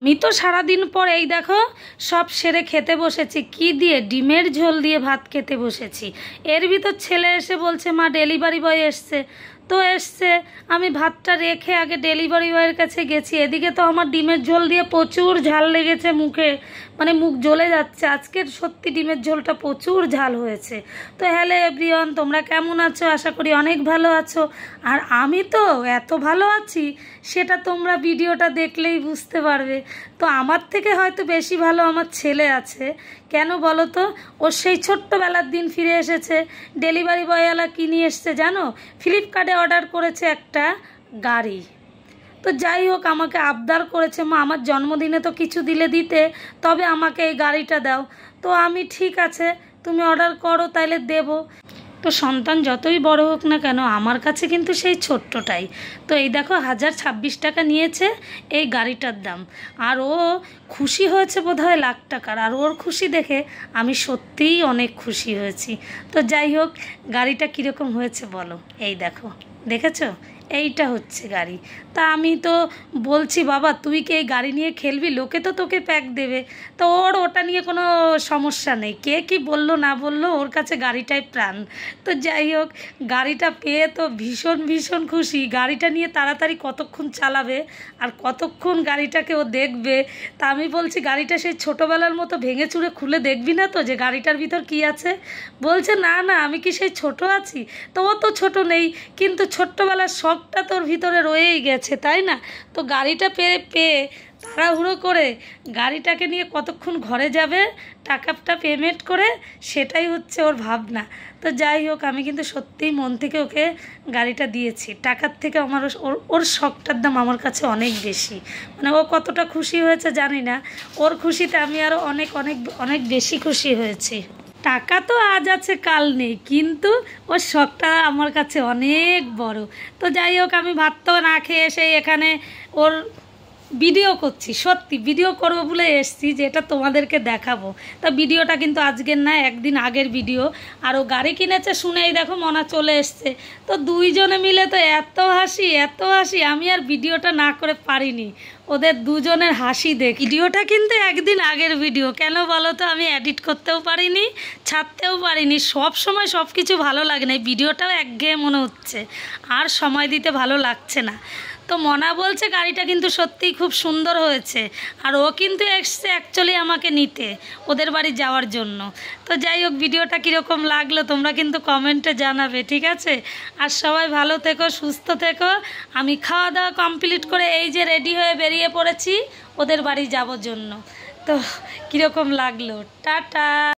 আমি তো সারাদিন পর এই দেখো সব সেরে খেতে বসেছি। কি দিয়ে? ডিমের ঝোল দিয়ে ভাত খেতে বসেছি। এর ভিতর ছেলে এসে বলছে মা ডেলিভারি বয় এসছে। তো এসছে, আমি ভাতটা রেখে আগে ডেলিভারি বয়ের কাছে গেছি। এদিকে তো আমার ডিমের ঝোল দিয়ে প্রচুর ঝাল লেগেছে মুখে, মানে মুখ জ্বলে যাচ্ছে। আজকের সত্যি ডিমের ঝোলটা প্রচুর ঝাল হয়েছে। তো হ্যালো এভরিওয়ান, তোমরা কেমন আছো? আশা করি অনেক ভালো আছো। আর আমি তো এত ভালো আছি সেটা তোমরা ভিডিওটা দেখলেই বুঝতে পারবে। তো আমার থেকে হয়তো বেশি ভালো আমার ছেলে আছে। কেন বলো তো? ওর সেই ছোট্টবেলার দিন ফিরে এসেছে। ডেলিভারি বয়ওয়ালা কী নিয়ে এসছে জানো? ফ্লিপকার্টে অর্ডার করেছে একটা গাড়ি। তো যাই হোক, আমাকে আবদার করেছে মা আমার জন্মদিনে তো কিছু দিলে দিতে, তবে আমাকে এই গাড়িটা দাও। তো আমি ঠিক আছে তুমি অর্ডার করো তাইলে দেবো। তো সন্তান যতই বড় হোক না কেন আমার কাছে কিন্তু সেই ছোট্টটাই। তো এই দেখো 1026 টাকা নিয়েছে এই গাড়িটার দাম। আর ও খুশি হয়েছে বোধহয় লাখ টাকার। আর ওর খুশি দেখে আমি সত্যিই অনেক খুশি হয়েছি। তো যাই হোক, গাড়িটা কীরকম হয়েছে বলো। এই দেখো, দেখেছো? এইটা হচ্ছে গাড়ি। তা আমি তো বলছি বাবা তুই কি এই গাড়ি নিয়ে খেলবি? লোকে তো তোকে প্যাক দেবে। তো ওর ওটা নিয়ে কোনো সমস্যা নেই, কে কি বললো না বললো ওর কাছে গাড়িটাই প্রাণ। তো যাই হোক, গাড়িটা পেয়ে তো ভীষণ ভীষণ খুশি। গাড়িটা নিয়ে তাড়াতাড়ি কতক্ষণ চালাবে আর কতক্ষণ গাড়িটাকে ও দেখবে। তা আমি বলছি গাড়িটা সেই ছোটোবেলার মতো ভেঙে চুরে খুলে দেখবি না তো যে গাড়িটার ভিতর কি আছে? বলছে না না, আমি কি সেই ছোট আছি? তো ও তো ছোট নেই, কিন্তু ছোট্টবেলার শখটা তোর ভিতরে রয়েই গেছে, তাই না? তো গাড়িটা পেয়ে তাড়াহুড়ো করে গাড়িটাকে নিয়ে কতক্ষণ ঘরে যাবে টাকাটা পেমেন্ট করে, সেটাই হচ্ছে ওর ভাবনা। তো যাই হোক, আমি কিন্তু সত্যিই মন থেকে ওকে গাড়িটা দিয়েছি। টাকার থেকে আমার ওর শখটার দাম আমার কাছে অনেক বেশি। মানে ও কতটা খুশি হয়েছে জানি না, ওর খুশিতে আমি আরও অনেক অনেক অনেক বেশি খুশি হয়েছি। টাকা তো আজ আছে কাল নেই, কিন্তু ওর শখটা আমার কাছে অনেক বড়। তো যাই হোক, আমি ভাত তো না খেয়ে এসে এখানে ওর ভিডিও করছি। সত্যি ভিডিও করবো বলে এসছি যে এটা তোমাদেরকে দেখাবো। তা ভিডিওটা কিন্তু আজকের না, একদিন আগের ভিডিও। আর ও গাড়ি কিনেছে শুনেই দেখো মনা চলে এসছে। তো দুইজনে মিলে তো এত হাসি এত হাসি, আমি আর ভিডিওটা না করে পারিনি। ওদের দুজনের হাসি দেখ। ভিডিওটা কিন্তু একদিন আগের ভিডিও, কেন বলো তো? আমি এডিট করতেও পারিনি, ছাড়তেও পারিনি। সব সময় সব কিছু ভালো লাগে না, এই ভিডিওটাও একঘেয়ে মনে হচ্ছে, আর সময় দিতে ভালো লাগছে না। তো মনা বলছে গাড়িটা কিন্তু সত্যিই খুব সুন্দর হয়েছে। আর ও কিন্তু এসছে অ্যাকচুয়ালি আমাকে নিতে ওদের বাড়ি যাওয়ার জন্য। তো যাই হোক, ভিডিওটা কীরকম লাগলো তোমরা কিন্তু কমেন্টে জানাবে, ঠিক আছে? আর সবাই ভালো থেকো, সুস্থ থেকো। আমি খাওয়া দাওয়া কমপ্লিট করে এই যে রেডি হয়ে বেরিয়ে পড়েছি ওদের বাড়ি যাওয়ার জন্য। তো কীরকম লাগলো? টাটা।